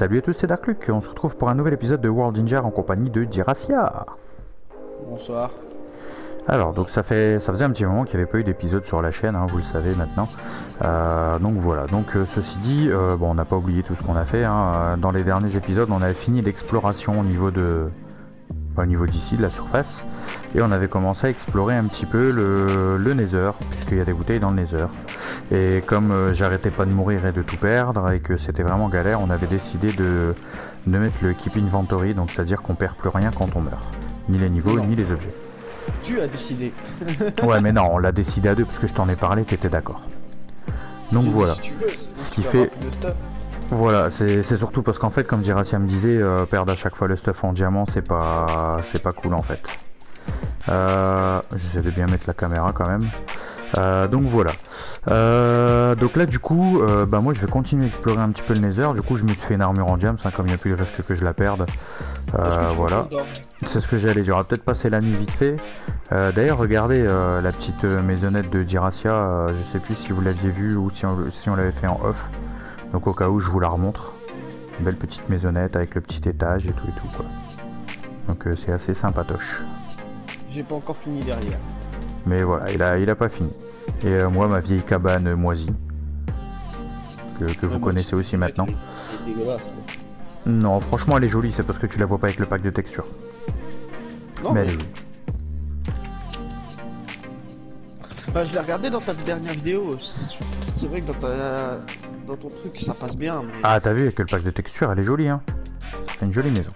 Salut à tous, c'est Darkluck, on se retrouve pour un nouvel épisode de World Ninja en compagnie de Diracia. Bonsoir. Alors, donc ça faisait un petit moment qu'il n'y avait pas eu d'épisode sur la chaîne, hein, vous le savez maintenant. Donc voilà, ceci dit, bon, on n'a pas oublié tout ce qu'on a fait. Hein. Dans les derniers épisodes, on avait fini l'exploration au niveau d'ici, de la surface. Et on avait commencé à explorer un petit peu le Nether, puisqu'il y a des bouteilles dans le Nether. Et comme j'arrêtais pas de mourir et de tout perdre, et que c'était vraiment galère, on avait décidé de mettre le Keep Inventory, donc c'est-à-dire qu'on perd plus rien quand on meurt. Ni les niveaux, ni les objets. Tu as décidé. Ouais, mais non, on l'a décidé à deux, parce que je t'en ai parlé, t'étais d'accord. Donc voilà. Si tu veux, ce qui fait... Voilà, c'est surtout parce qu'en fait, comme Diracia me disait, perdre à chaque fois le stuff en diamant, c'est pas cool en fait. J'essaie de bien mettre la caméra quand même. Donc voilà. Donc là du coup, moi je vais continuer à explorer un petit peu le Nether. Du coup je me suis fait une armure en diams, hein, comme il n'y a plus de risque que je la perde. Voilà. C'est ce que j'allais dire. On va peut-être passer la nuit vite fait. D'ailleurs regardez la petite maisonnette de Diracia. Je sais plus si vous l'aviez vue ou si on l'avait fait en off. Donc au cas où je vous la remontre. Une belle petite maisonnette avec le petit étage et tout quoi. Donc c'est assez sympatoche. J'ai pas encore fini derrière. Mais voilà, il a pas fini. Et moi, ma vieille cabane moisie, que vous connaissez aussi maintenant. C'est dégueulasse. Non, franchement, elle est jolie, c'est parce que tu la vois pas avec le pack de texture. Non, mais elle est jolie. Bah, je l'ai regardé dans ta dernière vidéo. C'est vrai que dans ton truc, ça passe bien. Mais... Ah, t'as vu, avec le pack de texture, elle est jolie, hein. C'est une jolie maison.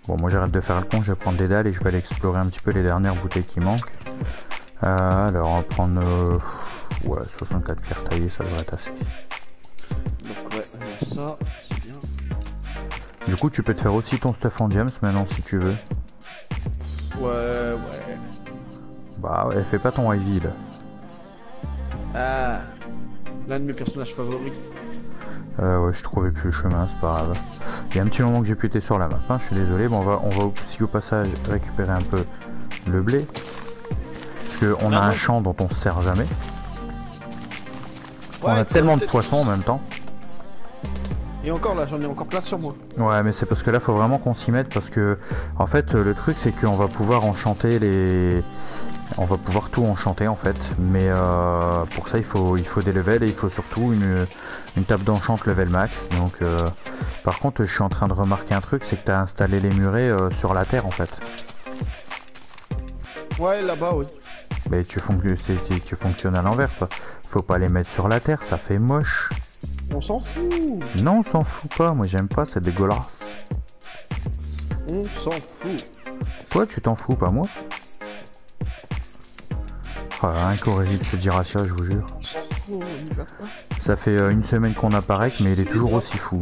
Bon, moi j'arrête de faire le con, je vais prendre des dalles et je vais aller explorer un petit peu les dernières bouteilles qui manquent. Alors on va prendre 64 pierres taillées, ça devrait être assez. Donc ouais, ça, c'est bien. Du coup tu peux te faire aussi ton stuff en diams maintenant si tu veux. Ouais. Bah ouais, fais pas ton Ivy là. Ah, l'un de mes personnages favoris. Ouais, je trouvais plus le chemin, c'est pas grave. Il y a un petit moment que j'ai pu être sur la map, hein, je suis désolé. Bon, on va aussi au passage récupérer un peu le blé. Parce qu'on a un champ dont on se sert jamais. Ouais, on a tellement de poissons en même temps. Et encore là, j'en ai encore plein sur moi. Ouais, mais c'est parce que là, faut vraiment qu'on s'y mette. Parce que, en fait, le truc, c'est qu'on va pouvoir enchanter les... On va pouvoir tout enchanter en fait, mais pour ça il faut des levels et il faut surtout une table d'enchant level max. Donc par contre je suis en train de remarquer un truc, c'est que tu as installé les murets sur la terre en fait. Ouais, là-bas oui. Mais tu fonctionnes à l'envers, faut pas les mettre sur la terre, ça fait moche. On s'en fout. Non, on s'en fout pas, moi j'aime pas, c'est dégueulasse. On s'en fout. Toi tu t'en fous, pas moi. Incorrigible ce Diracia, je vous jure. Ça fait une semaine qu'on apparaît, mais il est toujours aussi fou.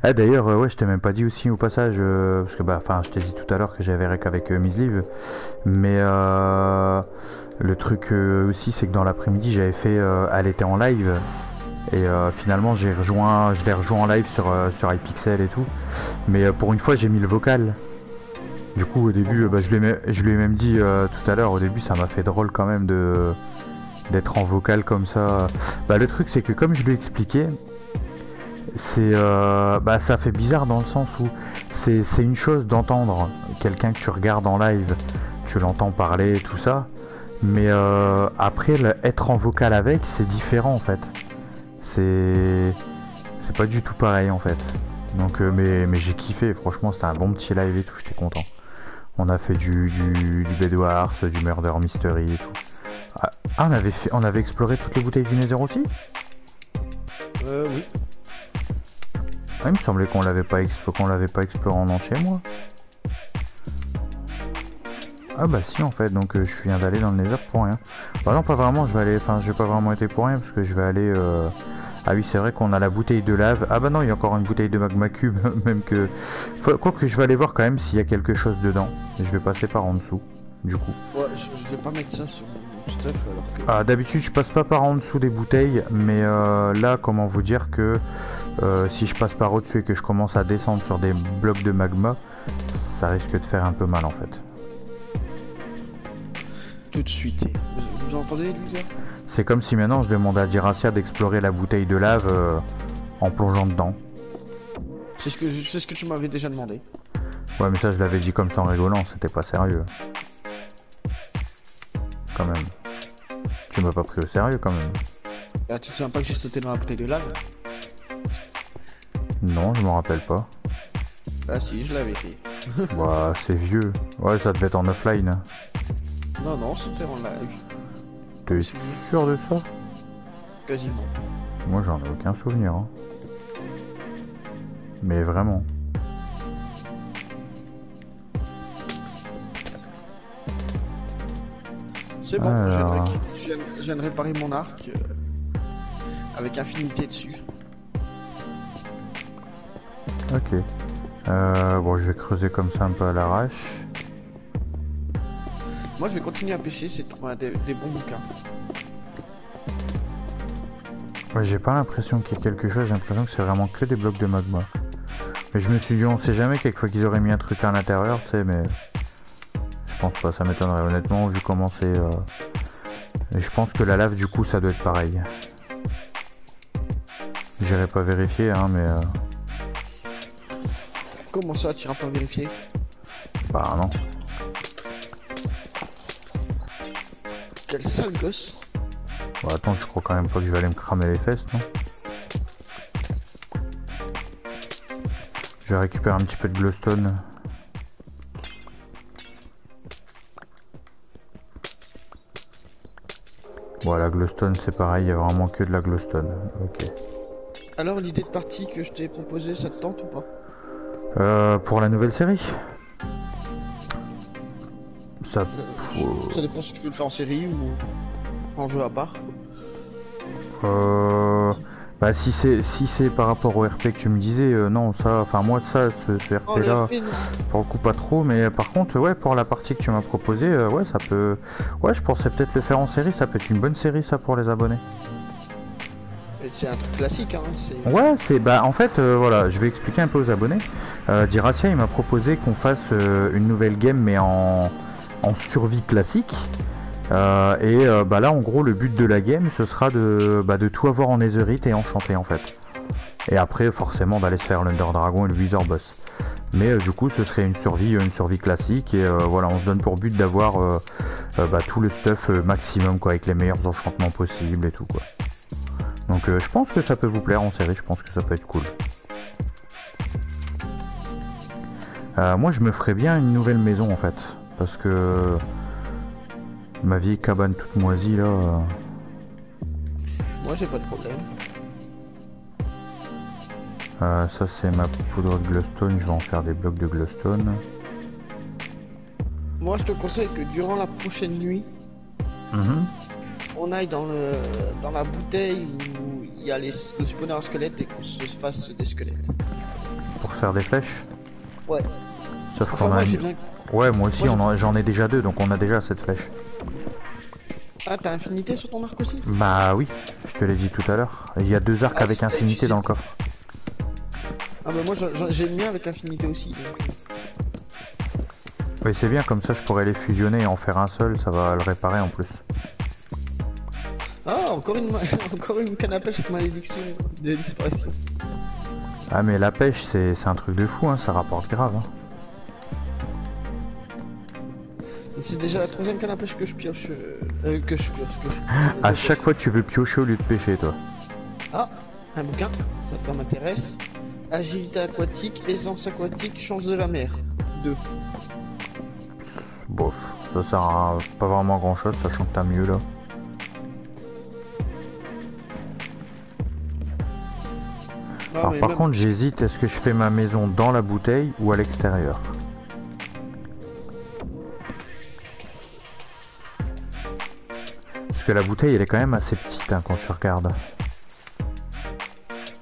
Ah d'ailleurs, ouais, je t'ai même pas dit aussi au passage, parce que je t'ai dit tout à l'heure que j'avais rec avec Miss Liv, mais le truc aussi, c'est que dans l'après-midi, j'avais fait, elle était en live. Et finalement je l'ai rejoint en live sur iPixel et tout. Mais pour une fois j'ai mis le vocal. Du coup au début je lui ai même dit tout à l'heure, au début ça m'a fait drôle quand même d'être en vocal comme ça. Le truc c'est que comme je lui ai expliqué, c'est ça fait bizarre dans le sens où c'est une chose d'entendre quelqu'un que tu regardes en live, tu l'entends parler et tout ça. Mais après être en vocal avec c'est différent en fait. C'est pas du tout pareil en fait. Donc mais j'ai kiffé, franchement c'était un bon petit live et tout, j'étais content. On a fait du Bedwars, du Murder Mystery et tout. Ah on avait exploré toutes les bouteilles du Nether aussi. Oui. Ah, il me semblait qu'on l'avait pas exploré en entier moi. Ah bah si en fait, donc je viens d'aller dans le Nether pour rien. Bah non pas vraiment, j'ai pas vraiment été pour rien parce que je vais aller Ah oui c'est vrai qu'on a la bouteille de lave. Ah bah non il y a encore une bouteille de magma cube. Même que... Quoique je vais aller voir quand même s'il y a quelque chose dedans. Et je vais passer par en dessous du coup. Ouais je vais pas mettre ça sur mon stuff alors que... Ah d'habitude je passe pas par en dessous des bouteilles. Mais là comment vous dire que si je passe par au-dessus et que je commence à descendre sur des blocs de magma, ça risque de faire un peu mal en fait. tout de suite. Vous entendez lui là? C'est comme si maintenant je demandais à Diracia d'explorer la bouteille de lave en plongeant dedans. C'est ce que tu m'avais déjà demandé. Ouais, mais ça je l'avais dit comme ça en rigolant, c'était pas sérieux. Quand même. Tu m'as pas pris au sérieux quand même. Bah, tu te souviens pas que j'ai sauté dans la bouteille de lave? Non, je m'en rappelle pas. Bah si, je l'avais fait. Bah, c'est vieux. Ouais, ça devait être en offline. Non, non, c'était en live. T'es sûr de ça? Quasiment. Moi j'en ai aucun souvenir. Hein. Mais vraiment. C'est bon, Alors... je viens de réparer mon arc avec infinité dessus. Ok. Bon, je vais creuser comme ça un peu à l'arrache. Moi, je vais continuer à pêcher, c'est de trouver des bons bouquins. Ouais, j'ai pas l'impression qu'il y ait quelque chose, j'ai l'impression que c'est vraiment que des blocs de magma. Mais je me suis dit, on sait jamais, quelquefois qu'ils auraient mis un truc à l'intérieur, tu sais, mais... Je pense pas, ça m'étonnerait honnêtement, vu comment c'est... Et je pense que la lave, du coup, ça doit être pareil. J'irai pas vérifier, hein, mais... Comment ça, tu iras pas vérifier? Bah non. Quel sale gosse. Bon, attends, je crois quand même pas que je vais aller me cramer les fesses, non? Je vais récupérer un petit peu de glowstone. Bon, la glowstone c'est pareil, il y a vraiment que de la glowstone. Ok. Alors, l'idée de partie que je t'ai proposée, ça te tente ou pas? Pour la nouvelle série? Ça... Ça dépend si tu veux le faire en série ou en jeu à part. Bah si c'est par rapport au RP que tu me disais, non ça, enfin moi ça, ce RP là, pour le coup pas trop, mais par contre ouais pour la partie que tu m'as proposé, ouais ça peut, ouais je pensais peut-être le faire en série, ça peut être une bonne série ça pour les abonnés. C'est un truc classique hein. Ouais c'est, bah en fait voilà, je vais expliquer un peu aux abonnés. Diracia il m'a proposé qu'on fasse une nouvelle game mais en survie classique. Bah là en gros le but de la game ce sera de tout avoir en netherite et enchanté en fait. Et après forcément d'aller se faire l'Under Dragon et le Wither Boss. Mais du coup ce serait une survie classique et voilà on se donne pour but d'avoir tout le stuff maximum quoi avec les meilleurs enchantements possibles et tout quoi. Donc je pense que ça peut vous plaire en série, je pense que ça peut être cool. Moi je me ferais bien une nouvelle maison en fait. Parce que ma vieille cabane toute moisie là. Moi j'ai pas de problème. Ça c'est ma poudre de glowstone, je vais en faire des blocs de glowstone. Moi je te conseille que durant la prochaine nuit, on aille dans la bouteille où il y a le spawner à squelettes et qu'on se fasse des squelettes. Pour faire des flèches? Ouais. Sauf qu'on a... Ouais moi aussi j'en ai déjà deux donc on a déjà cette flèche. Ah t'as infinité sur ton arc aussi? Bah oui, je te l'ai dit tout à l'heure. Il y a deux arcs avec infinité dans le coffre. Ah bah moi j'ai le mien avec infinité aussi donc... Oui c'est bien comme ça je pourrais les fusionner et en faire un seul, ça va le réparer en plus. Ah encore une canne à pêche avec malédiction de disparition. Ah mais la pêche c'est un truc de fou hein, ça rapporte grave hein. C'est déjà la troisième canne à pêche que je pioche. À chaque fois tu veux piocher au lieu de pêcher toi. Ah, un bouquin, ça m'intéresse. Agilité aquatique, aisance aquatique, chance de la mer. 2. Bof, ça sert à pas vraiment grand chose, sachant que t'as mieux là. Alors par contre j'hésite, est-ce que je fais ma maison dans la bouteille ou à l'extérieur? Parce que la bouteille elle est quand même assez petite hein, quand tu regardes.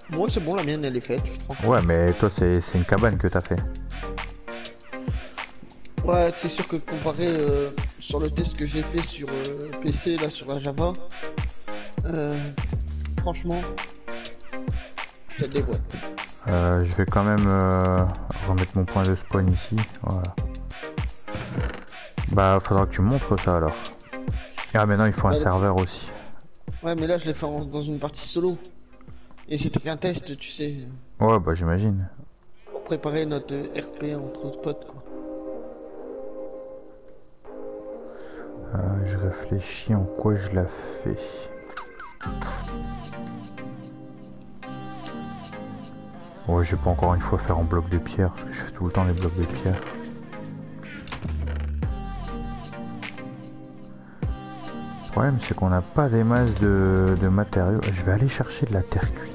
Moi c'est bon, la mienne elle est faite, je trouve. Ouais mais toi c'est une cabane que t'as fait. Ouais c'est sûr que comparé sur le test que j'ai fait sur PC là sur la Java, franchement ça déboîte. Je vais quand même remettre mon point de spawn ici, voilà. Bah faudra que tu me montres ça alors. Ah mais non, il faut un serveur aussi. Ouais mais là je l'ai fait dans une partie solo. Et c'était qu'un test, tu sais. Ouais bah j'imagine. Pour préparer notre RP entre potes quoi. Je réfléchis en quoi je la fais. Ouais, je vais pas encore une fois faire en bloc de pierre, parce que je fais tout le temps les blocs de pierre. Le problème c'est qu'on n'a pas des masses de matériaux. Je vais aller chercher de la terre cuite.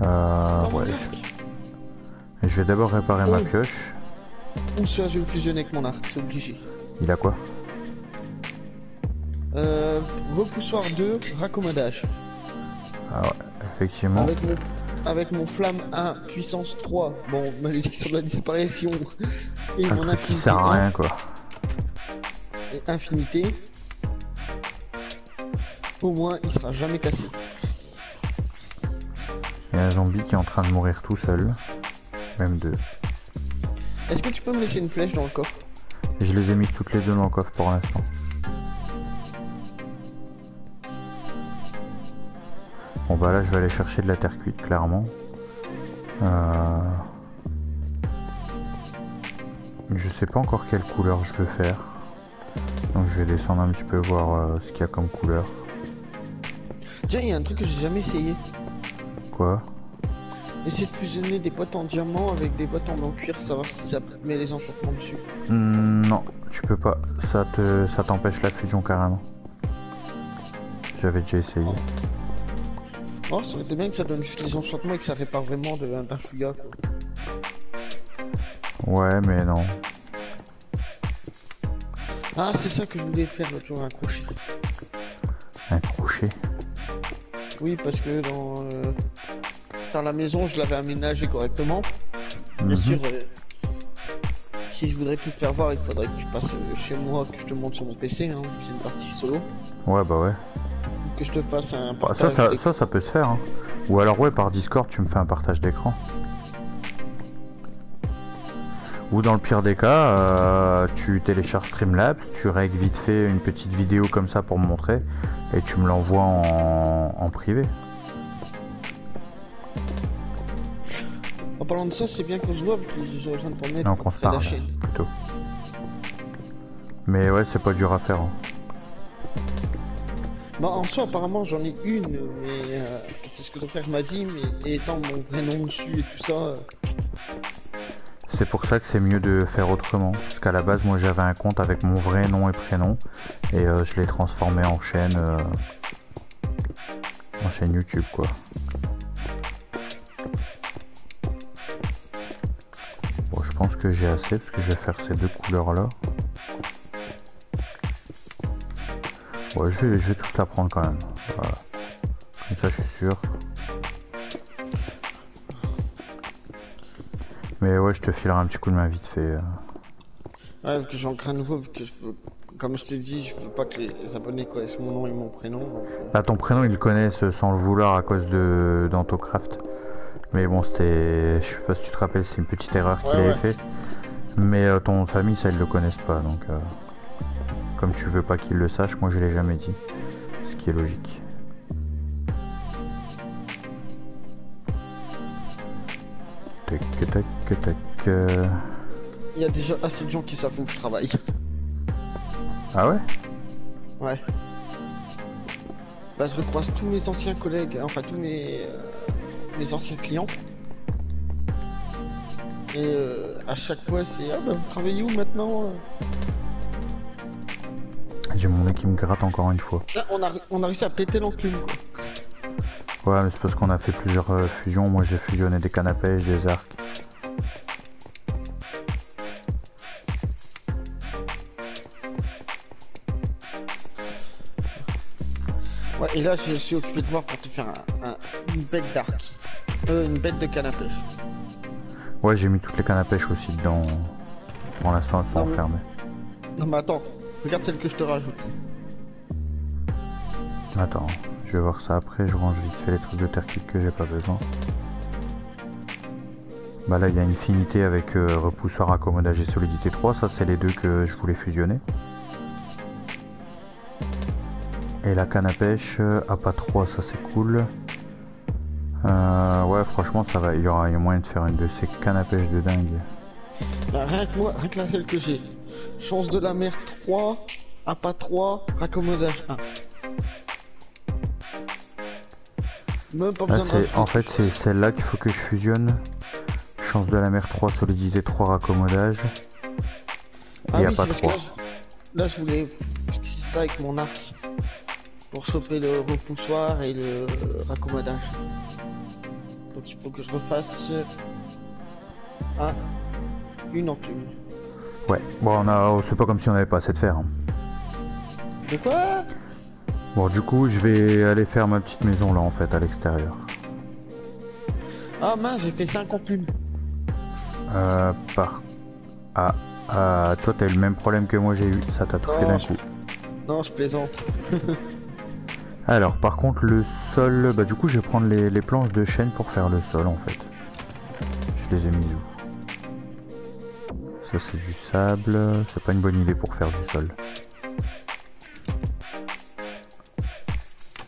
Ouais. Je vais d'abord réparer ma pioche. Ou ça, je vais me fusionner avec mon arc, c'est obligé. Il a quoi? Repoussoir 2, raccommodage. Ah ouais, effectivement. Avec mon flamme 1, puissance 3, bon, malédiction de la disparition, et mon infinité qui sert à rien quoi. Et infinité, au moins il sera jamais cassé. Il y a un zombie qui est en train de mourir tout seul. Même deux. Est-ce que tu peux me laisser une flèche dans le coffre? Je les ai mis toutes les deux dans le coffre pour l'instant. Bon bah là je vais aller chercher de la terre cuite clairement. Je sais pas encore quelle couleur je veux faire. Donc je vais descendre un petit peu voir ce qu'il y a comme couleur. Tiens, il y a un truc que j'ai jamais essayé. Quoi? Essayer de fusionner des boîtes en diamant avec des boîtes en blanc cuir, savoir si ça met les enchantements dessus. Non, tu peux pas. Ça t'empêche la fusion carrément. J'avais déjà essayé. Oh, ça aurait été bien que ça donne juste les enchantements et que ça fait pas vraiment d'un chouïa quoi. Ouais, mais non. Ah, c'est ça que je voulais faire l'autre jour, un crochet. Un crochet? Oui, parce que dans la maison, je l'avais aménagé correctement. Bien sûr, si je voudrais tout te faire voir, il faudrait que tu passes chez moi, que je te montre sur mon PC, hein, c'est une partie solo. Ouais, bah ouais. Que je te fasse un partage ça peut se faire. Hein. Ou alors, ouais, par Discord, tu me fais un partage d'écran. Ou dans le pire des cas, tu télécharges Streamlabs, tu règles vite fait une petite vidéo comme ça pour me montrer, et tu me l'envoies en privé. En parlant de ça, c'est bien qu'on se voit, parce que j'ai besoin de ton aide Non, pour qu'on se créer la parle, chaîne. plutôt. Mais ouais, c'est pas dur à faire. Hein. Bah, en soi, apparemment, j'en ai une, mais c'est ce que ton frère m'a dit, mais étant mon vrai nom dessus et tout ça... C'est pour ça que c'est mieux de faire autrement. Parce qu'à la base, moi, j'avais un compte avec mon vrai nom et prénom, et je l'ai transformé en chaîne YouTube, quoi. Bon, je pense que j'ai assez, parce que je vais faire ces deux couleurs-là. Ouais, je vais tout la prendre quand même. Voilà. Comme ça, je suis sûr. Mais ouais, je te filerai un petit coup de main vite fait. Ouais, parce que j'en crains nouveau, vu que je veux... Comme je t'ai dit, je veux pas que les abonnés connaissent mon nom et mon prénom. Donc... Bah, ton prénom, ils le connaissent sans le vouloir à cause d'Antocraft. Mais bon, c'était... Je sais pas si tu te rappelles, c'est une petite erreur qu'il avait fait. Mais ton nom de famille, ça, ils le connaissent pas, donc... Comme tu veux pas qu'ils le sachent, moi je l'ai jamais dit. Ce qui est logique. Tac, tac, tac. Il y a déjà assez de gens qui savent où je travaille. Ah ouais? Ouais. Bah je recroise tous mes anciens collègues, enfin tous mes anciens clients. Et à chaque fois c'est ah bah vous travaillez où maintenant? J'ai mon nez qui me gratte encore une fois. Là, on a réussi à péter l'enclume quoi. Ouais mais c'est parce qu'on a fait plusieurs fusions, moi j'ai fusionné des cannes à pêche, des arcs. Ouais et là je suis occupé de voir pour te faire une bête d'arc. Une bête de canne à pêche. Ouais j'ai mis toutes les cannes à pêche aussi dedans. Pour l'instant elles sont enfermées. Non mais attends, regarde celle que je te rajoute. Attends, je vais voir ça après, je range vite fait les trucs de terre cuite que j'ai pas besoin. Bah là il y a Infinité avec repoussoir, accommodage et solidité 3, ça c'est les deux que je voulais fusionner. Et la canne à pêche à pas 3, ça c'est cool. Ouais, franchement, ça va. Il y a moyen de faire une de ces cannes à pêche de dingue. Bah, rien que la celle que j'ai. Chance de la mer 3, appât 3, raccommodage 1. Même pas besoin de rajouter. En fait, c'est celle-là qu'il faut que je fusionne. Chance de la mer 3, solidité 3, raccommodage. Ah et oui, appât c'est parce 3. que là, je voulais fixer ça avec mon arc. Pour choper le repoussoir et le raccommodage. Donc il faut que je refasse une enclume. Ouais, bon, c'est pas comme si on avait pas assez de fer. Hein. De quoi? Bon, du coup, je vais aller faire ma petite maison là en fait, à l'extérieur. Ah mince, j'ai fait 5 enclumes. Toi, t'as eu le même problème que moi j'ai eu, ça t'a tout fait d'un coup. Non, je plaisante. Alors, par contre, le sol, bah du coup, je vais prendre les planches de chêne pour faire le sol en fait. Je les ai mis où? Ça, c'est du sable, c'est pas une bonne idée pour faire du sol.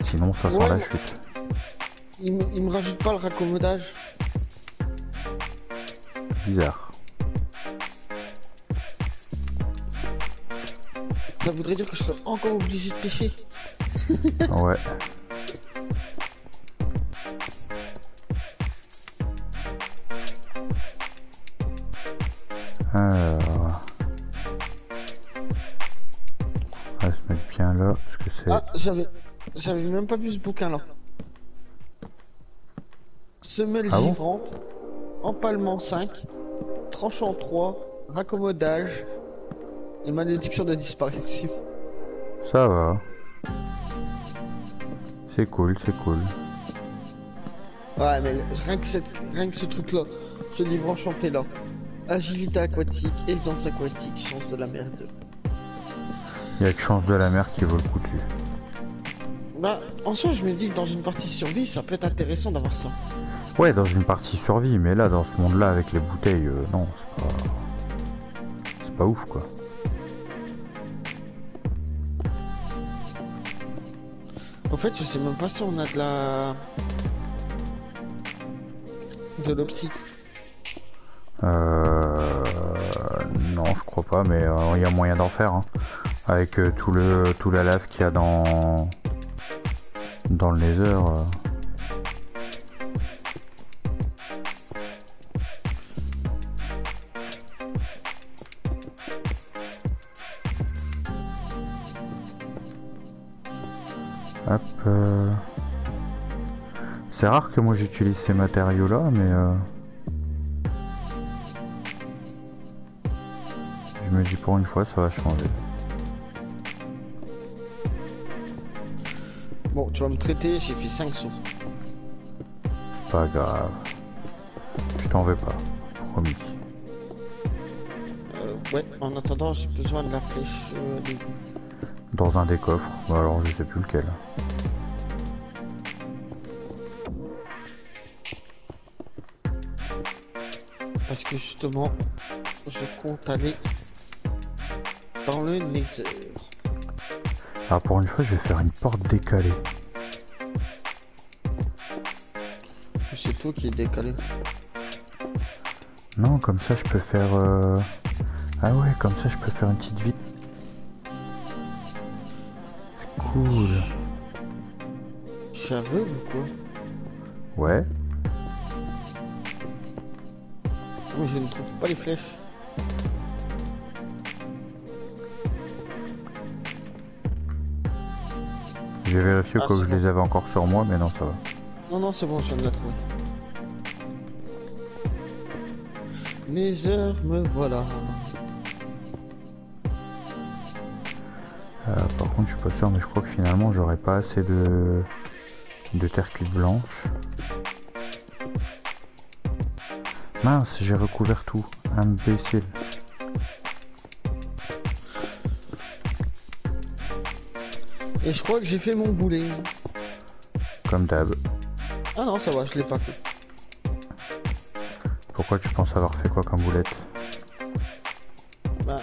Sinon, ça sent la chute. Il me rajoute pas le raccommodage. Bizarre. Ça voudrait dire que je serais encore obligé de pêcher. Ouais. Alors... on va se mettre bien là, parce que c'est... Ah, j'avais même pas vu ce bouquin là. Semelle givrante, empalement 5, tranchant 3, raccommodage et malédiction de disparition. Ça va. C'est cool, c'est cool. Ouais, mais rien que ce truc là, ce livre enchanté là. Agilité aquatique, aisance aquatique, chance de la mer 2. Il y a que chance de la mer qui vaut le coup dessus. Bah, en soi, je me dis que dans une partie survie, ça peut être intéressant d'avoir ça. Ouais, dans une partie survie, mais là, dans ce monde-là, avec les bouteilles, non, c'est pas ouf, quoi. En fait, je sais même pas si on a de l'opsie. Non, je crois pas, mais il y a moyen d'en faire, hein. Avec tout la lave qu'il y a dans le Nether. Hop. C'est rare que moi j'utilise ces matériaux-là, mais je me dis pour une fois ça va changer. Bon, tu vas me traiter, j'ai fait 5 sauts. C'est pas grave. Je t'en veux pas, promis. Ouais, en attendant, j'ai besoin de la flèche d'égout. Dans un des coffres, bah alors je sais plus lequel. Parce que justement, je compte aller dans le Nether. Alors pour une fois, je vais faire une porte décalée. C'est toi qui est décalé. Non, comme ça je peux faire... Ah ouais, comme ça je peux faire une petite vie. Cool. Je suis aveugle ou quoi? Ouais. Mais je ne trouve pas les flèches. J'ai vérifié au cas où je les avais encore sur moi, mais non, ça va. Non, non, c'est bon, je viens de la trouver. Nether, me voilà. Par contre, je suis pas sûr, mais je crois que finalement, j'aurais pas assez de terre cuite blanche. Mince, j'ai recouvert tout. Imbécile. Et je crois que j'ai fait mon boulet. Comme d'hab. Ah non, ça va, je l'ai pas fait. Pourquoi tu penses avoir fait quoi comme boulette? Bah,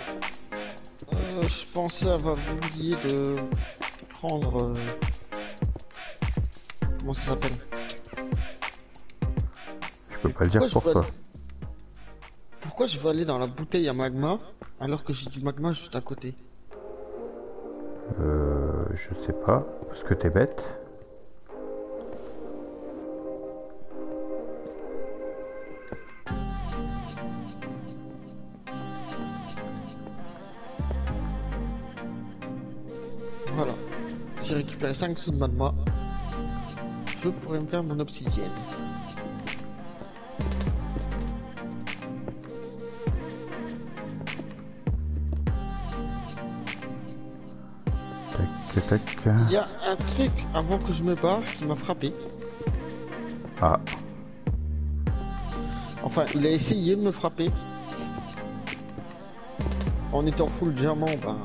je pensais avoir oublié de prendre... Comment ça s'appelle? Je peux pas le dire pourquoi. Pourquoi je veux aller dans la bouteille à magma alors que j'ai du magma juste à côté? Je sais pas, parce que t'es bête. Voilà, j'ai récupéré 5 sous de magma. Je pourrais me faire mon obsidienne. Tac. Il y a un truc avant que je me barre qui m'a frappé. Ah. Enfin, il a essayé de me frapper. En étant full diamant, ben,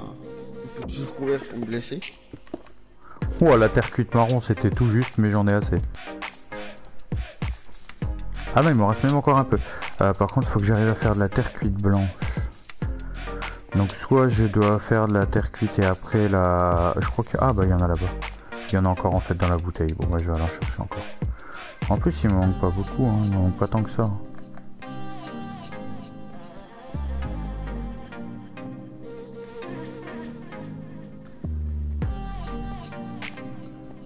il peut toujours courir pour me blesser. Oh, la terre cuite marron, c'était tout juste, mais j'en ai assez. Ah non, il me reste même encore un peu. Par contre, il faut que j'arrive à faire de la terre cuite blanche. Donc soit je dois faire de la terre cuite et après la... Je crois que... Ah bah il y en a là-bas. Il y en a encore en fait dans la bouteille. Bon bah je vais aller en chercher encore. En plus il me manque pas beaucoup, hein. Il me manque pas tant que ça.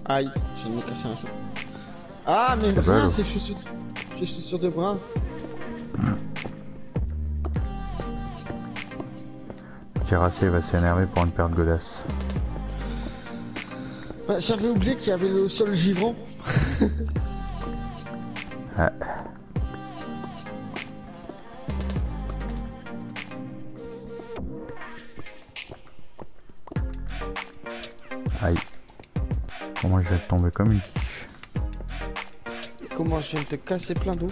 Aïe, je viens de me casser un peu. Ah mais c'est chaussures de bras. Terrassé va s'énerver pour une paire de godasses. Bah, j'avais oublié qu'il y avait le sol givrant. Ah. Aïe. Moi je vais tomber comme une quiche. Et comment je viens de te casser plein d'eau?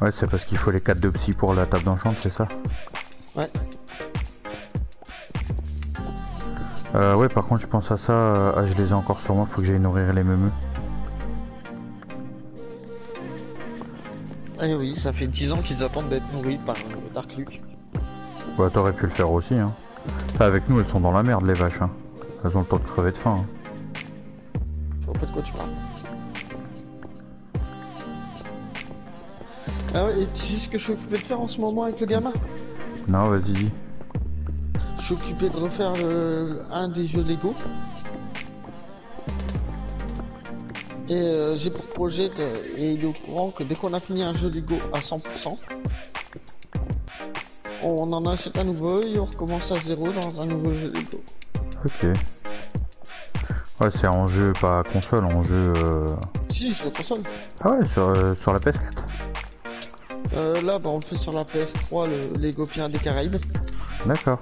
Ouais, c'est parce qu'il faut les 4 de psy pour la table d'enchant, c'est ça? Ouais. Ouais, par contre, je pense à ça. Je les ai encore sur moi, faut que j'aille nourrir les meumeux. Eh oui, ça fait 10 ans qu'ils attendent d'être nourris par Dark Luke. Ouais, t'aurais pu le faire aussi, hein. Enfin, avec nous, elles sont dans la merde, les vaches, hein. Elles ont le temps de crever de faim. Hein. Je vois pas de quoi tu parles. Ah ouais, et tu sais ce que je suis occupé de faire en ce moment avec le gamin? Non, vas-y. Je suis occupé de refaire un des jeux Lego. Et j'ai pour projet, et il est au courant que dès qu'on a fini un jeu Lego à 100%, on en achète un nouveau et on recommence à zéro dans un nouveau jeu Lego. Ok. Ouais, c'est en jeu, pas console, en jeu... Si, sur console. Ah ouais, sur la PS4. Là, bah, on le fait sur la PS3, le Lego Pirates des Caraïbes. D'accord.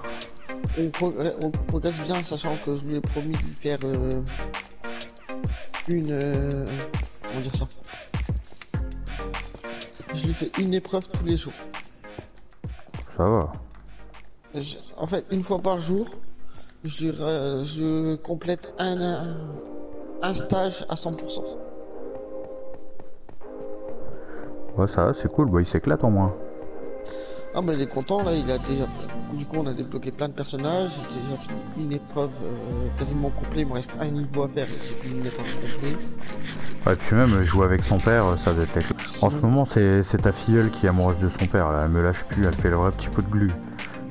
On progresse bien, sachant que je lui ai promis de lui faire comment dire ça? Je lui fais une épreuve tous les jours. Ça va. En fait, une fois par jour, je complète un stage à 100%. Ouais, ça va, c'est cool. Bah, il s'éclate au moins. Ah, mais il est content là, il a déjà. Du coup, on a débloqué plein de personnages. J'ai déjà fini une épreuve quasiment complète. Il me reste un niveau à faire. J'ai fini une épreuve complète. Ouais, puis même jouer avec son père, ça doit être... En ce moment, c'est ta filleule qui est amoureuse de son père. Là. Elle me lâche plus, elle fait le vrai petit pot de glu.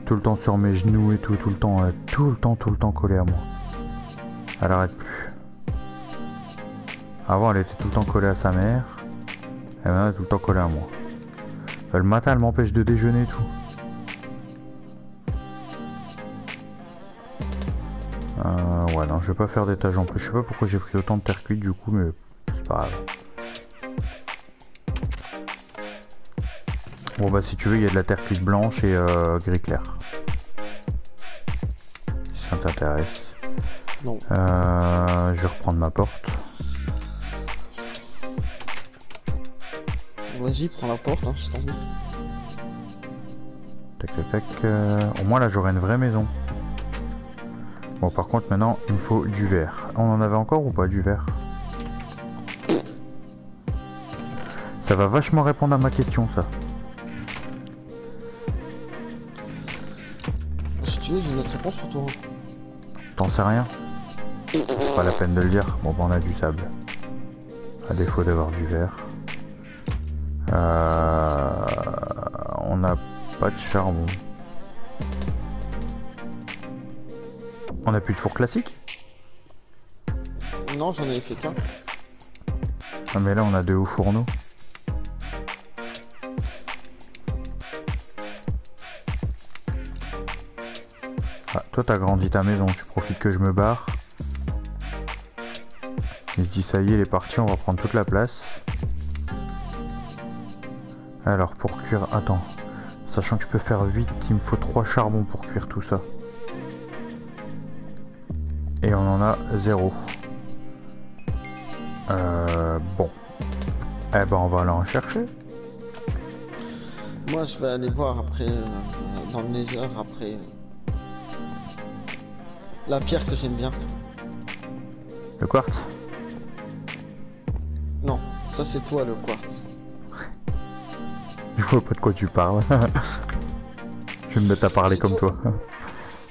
Tout le temps sur mes genoux et tout le temps collée à moi. Elle arrête plus. Avant, elle était tout le temps collée à sa mère. Et maintenant, elle est tout le temps collée à moi. Le matin, elle m'empêche de déjeuner et tout. Ouais, non, je vais pas faire d'étage en plus. Je sais pas pourquoi j'ai pris autant de terre cuite du coup, mais c'est pas grave. Bon, bah, si tu veux, il y a de la terre cuite blanche et gris clair. Si ça t'intéresse. Non. Je vais reprendre ma porte. Vas-y, prends la porte, hein, si t'en veux. Tac. Au moins là, j'aurai une vraie maison. Bon, par contre, maintenant, il me faut du verre. On en avait encore ou pas du verre? Ça va vachement répondre à ma question, ça. tu veux, j'ai une autre réponse pour toi. T'en sais rien? Pas la peine de le dire. Bon, bah, on a du sable. À défaut d'avoir du verre. On n'a pas de charbon. On a plus de four classique? Non, j'en avais fait qu'un. Ah, mais là, on a 2 hauts fourneaux. Ah, toi, t'as grandi ta maison. Tu profites que je me barre. Il se dit, ça y est, il est parti. On va prendre toute la place. Alors, pour cuire... Attends. Sachant que je peux faire 8, il me faut 3 charbons pour cuire tout ça. Et on en a 0. Bon. Eh ben, on va aller en chercher. Moi, je vais aller voir après, dans le Nether, après. La pierre que j'aime bien. Le quartz? Non, ça c'est toi le quartz. Je vois pas de quoi tu parles. Je vais me mettre à parler comme toi.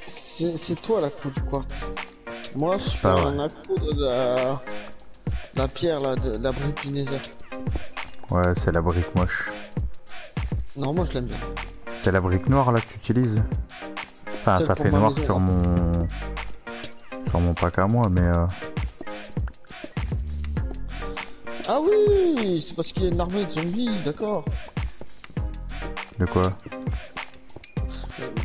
C'est toi l'accro du quartz. Moi, je suis Ah un accro de la pierre là, de la brique du Nether. Ouais, c'est la brique moche. Non, moi je l'aime bien. C'est la brique noire là que tu utilises? Enfin, Celle ça pour fait ma noir maison, sur hein. mon pack à moi, mais Ah oui, c'est parce qu'il y a une armée de zombies, d'accord. de quoi?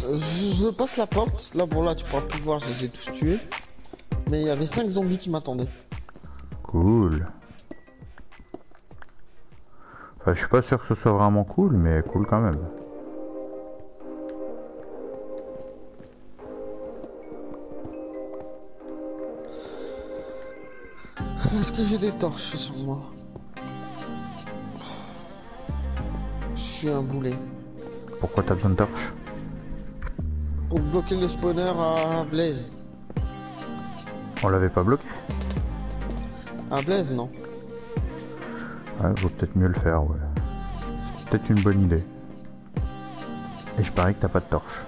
Je passe la porte. Là, bon, là, tu pourras plus voir, je les ai tous tués. Mais il y avait 5 zombies qui m'attendaient. Cool. Enfin, je suis pas sûr que ce soit vraiment cool, mais cool quand même. Est-ce que j'ai des torches sur moi? Je suis un boulet. Pourquoi t'as besoin de torches? Pour bloquer le spawner à Blaze. On l'avait pas bloqué? À Blaze, non. Ouais, vaut peut-être mieux le faire, ouais. C'est peut-être une bonne idée. Et je parie que t'as pas de torches.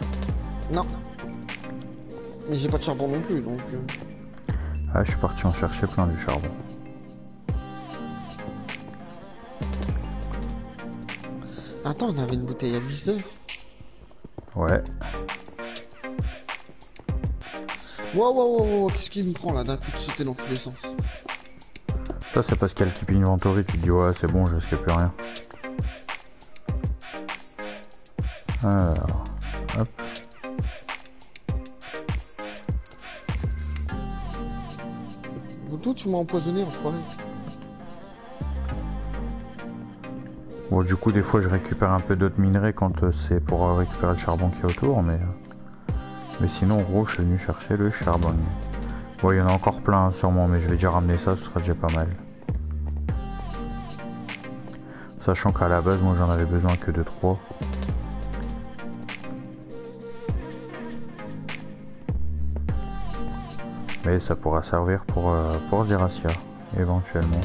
Non. Mais j'ai pas de charbon non plus, donc... Ah, je suis parti en chercher plein du charbon. Attends, on avait une bouteille à viseur. Ouais. Wow, qu'est-ce qu'il me prend là d'un coup de sauter dans tous les sens? Ça, c'est parce qu'il y a le keep inventory, tu te dis ouais, c'est bon, je risque plus rien. Alors, hop. Tout, tu m'as empoisonné, enfoiré. Bon, du coup, des fois, je récupère un peu d'autres minerais quand c'est pour récupérer le charbon qui est autour, mais sinon, en gros, je suis venu chercher le charbon. Bon, il y en a encore plein, hein, sûrement, mais je vais déjà ramener ça, ce sera déjà pas mal. Sachant qu'à la base, moi, j'en avais besoin que de 3. Mais ça pourra servir pour Diracia, éventuellement.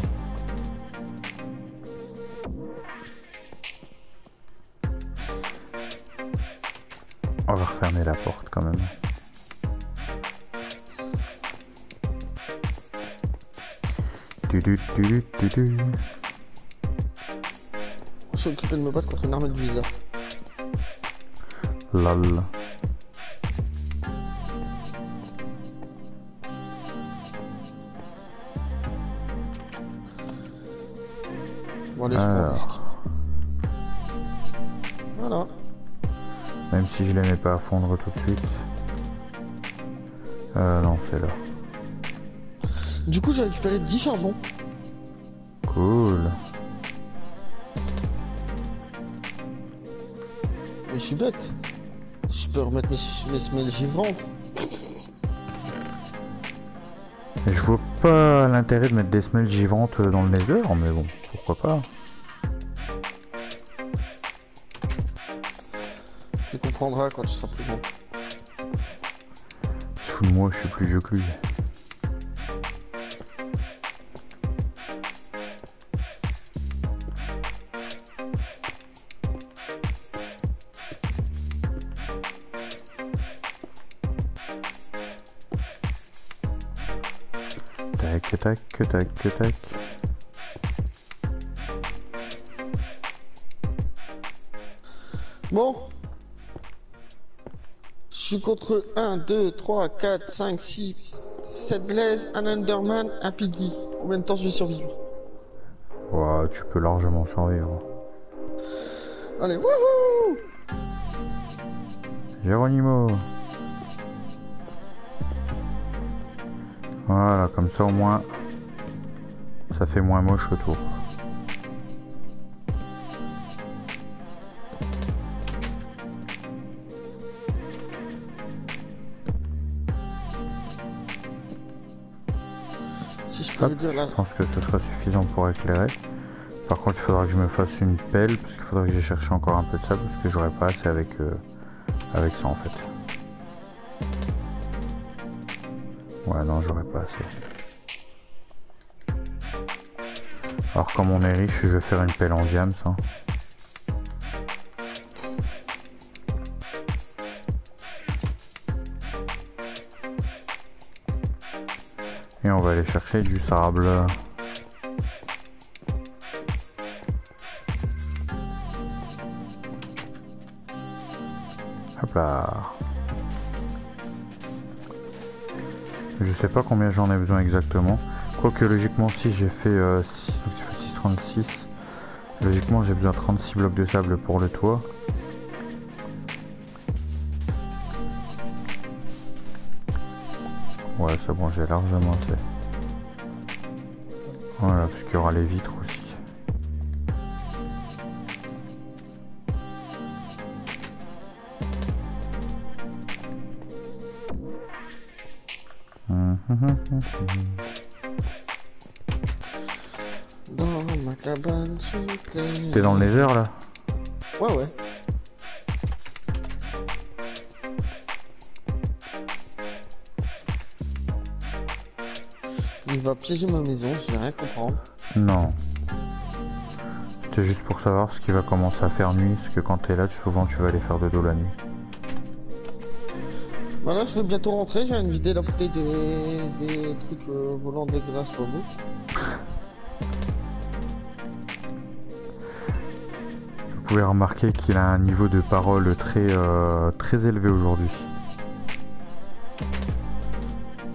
On va refermer la porte quand même. Je suis occupé de me battre contre une armée de bizarre. Lol. Bon allez, je prends le risque. Voilà. Même si je les mets pas à fondre tout de suite. Non, c'est là. Du coup, j'ai récupéré 10 charbons. Cool. Mais je suis bête. Je peux remettre mes semelles givrantes. Et je vois pas l'intérêt de mettre des semelles givrantes dans le nether, mais bon, pourquoi pas. Tu comprendras quand tu seras plus grand. Sous de moi, je suis plus vieux que lui. tac, tac, tac. Bon. Je suis contre 1, 2, 3, 4, 5, 6, 7 Blaze, un Underman, un Piggy. Combien de temps je vais survivre? Ouais, tu peux largement survivre. Allez, wouhou! Geronimo. Voilà, comme ça au moins, ça fait moins moche autour. Si je peux dire là. Je pense que ce sera suffisant pour éclairer. Par contre, il faudra que je me fasse une pelle, parce qu'il faudra que j'ai cherché encore un peu de ça, parce que j'aurais pas assez avec ça en fait. Ouais, non, j'aurais pas assez. Alors, comme on est riche, je vais faire une pelle en diams. Hein. Et on va aller chercher du sable. Hop là. Je sais pas combien j'en ai besoin exactement. Quoique logiquement si j'ai fait 636, logiquement j'ai besoin de 36 blocs de sable pour le toit. Ouais, c'est bon, j'ai largement assez. Voilà, parce qu'il y aura les vitres aussi. Dans ma cabane sous terre. T'es dans le nether là? Ouais, ouais. Il va piéger ma maison, je vais rien comprendre. Non. C'était juste pour savoir ce qui va commencer à faire nuit, parce que quand t'es là, souvent tu vas aller faire de dos la nuit. Voilà, je vais bientôt rentrer, je viens de vider la bouteille des trucs volants dégueulasses pour vous. Vous pouvez remarquer qu'il a un niveau de parole très élevé aujourd'hui.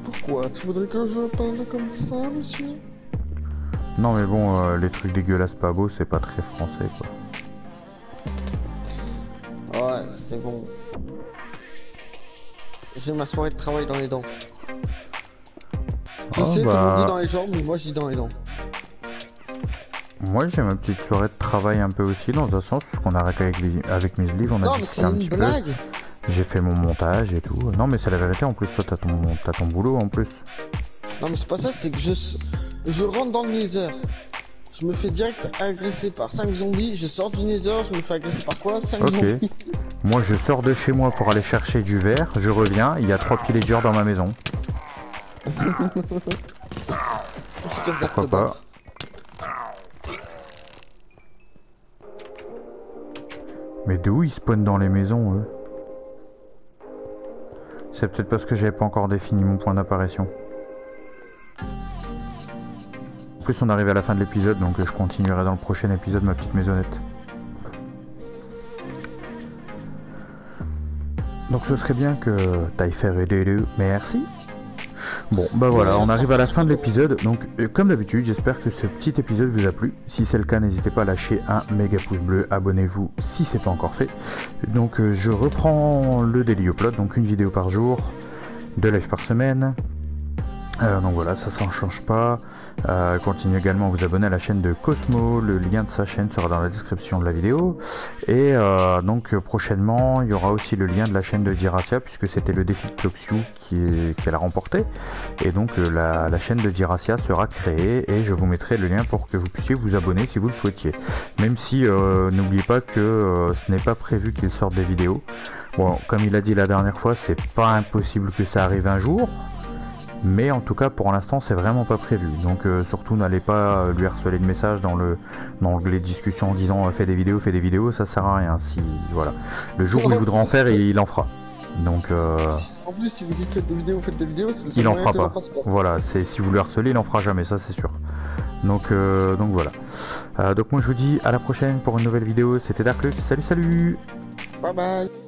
Pourquoi? Tu voudrais que je parle comme ça, monsieur? Non mais bon, les trucs dégueulasses pas beaux, c'est pas très français quoi. Ouais, c'est bon. J'ai ma soirée de travail dans les dents. Je sais, tout le monde dit dans les jambes, mais moi je dis dans les dents. Moi j'ai ma petite soirée de travail un peu aussi dans un sens, parce qu'on a arrêté avec mes livres, on a discuté un petit peu. J'ai fait mon montage et tout. Non mais c'est la vérité en plus, toi t'as ton boulot en plus. Non mais c'est pas ça, c'est que je rentre dans le nether. Je me fais direct agresser par 5 zombies, je sors du nether, je me fais agresser par quoi? 5 zombies. Moi je sors de chez moi pour aller chercher du verre, je reviens, il y a 3 pillagers dans ma maison. Pourquoi pas? Mais d'où ils spawnent dans les maisons eux? C'est peut-être parce que j'avais pas encore défini mon point d'apparition. En plus on arrive à la fin de l'épisode, donc je continuerai dans le prochain épisode ma petite maisonnette. Donc ce serait bien que t'ailles faire aider, merci. Bon bah voilà, on arrive à la fin de l'épisode, donc comme d'habitude j'espère que ce petit épisode vous a plu. Si c'est le cas, n'hésitez pas à lâcher un méga pouce bleu, abonnez-vous si c'est pas encore fait. Donc je reprends le daily upload, donc une vidéo par jour, 2 lives par semaine. Donc voilà, ça s'en change pas. Continuez également à vous abonner à la chaîne de Cosmo, le lien de sa chaîne sera dans la description de la vidéo. Et donc prochainement il y aura aussi le lien de la chaîne de Diracia, puisque c'était le défi de Toxiu qu'elle a remporté. Et donc la chaîne de Diracia sera créée et je vous mettrai le lien pour que vous puissiez vous abonner si vous le souhaitiez. Même si n'oubliez pas que ce n'est pas prévu qu'il sorte des vidéos. Bon, comme il a dit la dernière fois, c'est pas impossible que ça arrive un jour. Mais en tout cas pour l'instant c'est vraiment pas prévu, donc surtout n'allez pas lui harceler de messages dans les discussions en disant fais des vidéos, ça sert à rien. Si voilà, le jour où il voudra en faire il en fera. Donc En plus, si vous dites faites des vidéos, c'est le seul il en moyen fera que pas. j'en fasse pas. Voilà, c'est si vous le harcelez, il en fera jamais, ça c'est sûr. Donc voilà. Donc moi je vous dis à la prochaine pour une nouvelle vidéo. C'était Darklux. Salut, salut. Bye bye.